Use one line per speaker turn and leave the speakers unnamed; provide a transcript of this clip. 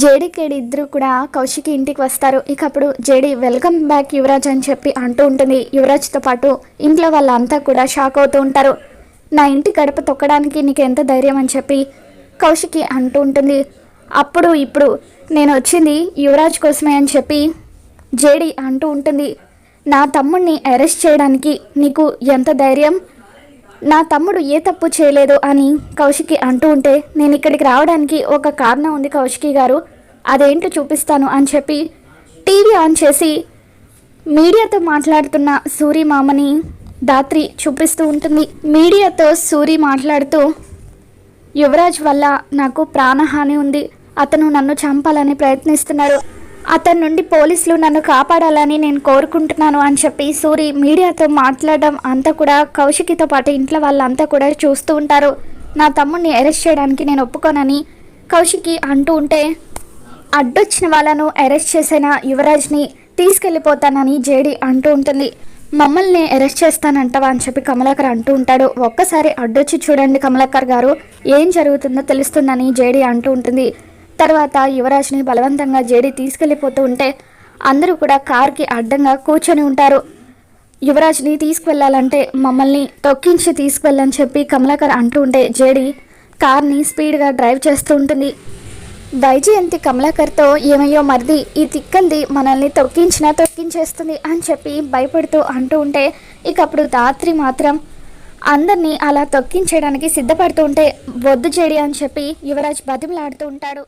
జేడీకేడి ఇద్దరు కూడా కౌశికి ఇంటికి వస్తారు. ఇక అప్పుడు జేడీ వెల్కమ్ బ్యాక్ యువరాజ్ అని చెప్పి అంటూ ఉంటుంది. యువరాజ్తో పాటు ఇంట్లో వాళ్ళంతా కూడా షాక్ అవుతూ ఉంటారు. నా ఇంటి గడప తొక్కడానికి నీకు ఎంత ధైర్యం అని చెప్పి కౌశికి అంటూ ఉంటుంది. అప్పుడు ఇప్పుడు నేను వచ్చింది యువరాజ్ కోసమే అని చెప్పి జేడీ అంటూ ఉంటుంది. నా తమ్ముడిని అరెస్ట్ చేయడానికి నీకు ఎంత ధైర్యం? నా తమ్ముడు ఏ తప్పు చేయలేదు అని కౌశికి అంటూ ఉంటే, నేను ఇక్కడికి రావడానికి ఒక కారణం ఉంది కౌశికి గారు, అదేంటో చూపిస్తాను అని చెప్పి టీవీ ఆన్ చేసి మీడియాతో మాట్లాడుతున్న సూరి మామని దాత్రి చూపిస్తూ ఉంటుంది. మీడియాతో సూరి మాట్లాడుతూ, యువరాజ్ వల్ల నాకు ప్రాణహాని ఉంది, అతను నన్ను చంపాలని ప్రయత్నిస్తున్నారు, అతని నుండి పోలీసులు నన్ను కాపాడాలని నేను కోరుకుంటున్నాను అని చెప్పి సూరి మీడియాతో మాట్లాడడం అంతా కూడా కౌశికితో పాటు ఇంట్లో వాళ్ళంతా కూడా చూస్తూ ఉంటారు. నా తమ్ముడిని అరెస్ట్ చేయడానికి నేను ఒప్పుకోనని కౌశికి అంటూ ఉంటే, అడ్డొచ్చిన వాళ్ళను అరెస్ట్ చేసిన యువరాజ్ని తీసుకెళ్ళిపోతానని జేడీ అంటూ ఉంటుంది. మమ్మల్ని అరెస్ట్ చేస్తానంటావా అని చెప్పి కమలాకర్ అంటూ ఉంటాడు. ఒక్కసారి అడ్డొచ్చి చూడండి కమలాకర్ గారు, ఏం జరుగుతుందో తెలుస్తుందని జేడీ అంటూ ఉంటుంది. తర్వాత యువరాజ్ని బలవంతంగా జేడీ తీసుకెళ్ళిపోతూ ఉంటే అందరూ కూడా కార్కి అడ్డంగా కూర్చొని ఉంటారు. యువరాజ్ని తీసుకువెళ్ళాలంటే మమ్మల్ని తొక్కించి తీసుకువెళ్ళని చెప్పి కమలాకర్ అంటూ ఉంటే జేడీ కార్ని స్పీడ్గా డ్రైవ్ చేస్తూ ఉంటుంది. వైజయంతి కమలాకర్తో, ఏమయ్యో మరిది, ఈ తిక్కల్ది మనల్ని తొక్కించేస్తుంది అని చెప్పి భయపడుతూ అంటూ ఉంటే, ఇక అప్పుడు దాత్రి మాత్రం అందరినీ అలా తొక్కించేయడానికి సిద్ధపడుతూ ఉంటే, వద్దు జేడీ అని చెప్పి యువరాజ్ బతిమలాడుతూ ఉంటాడు.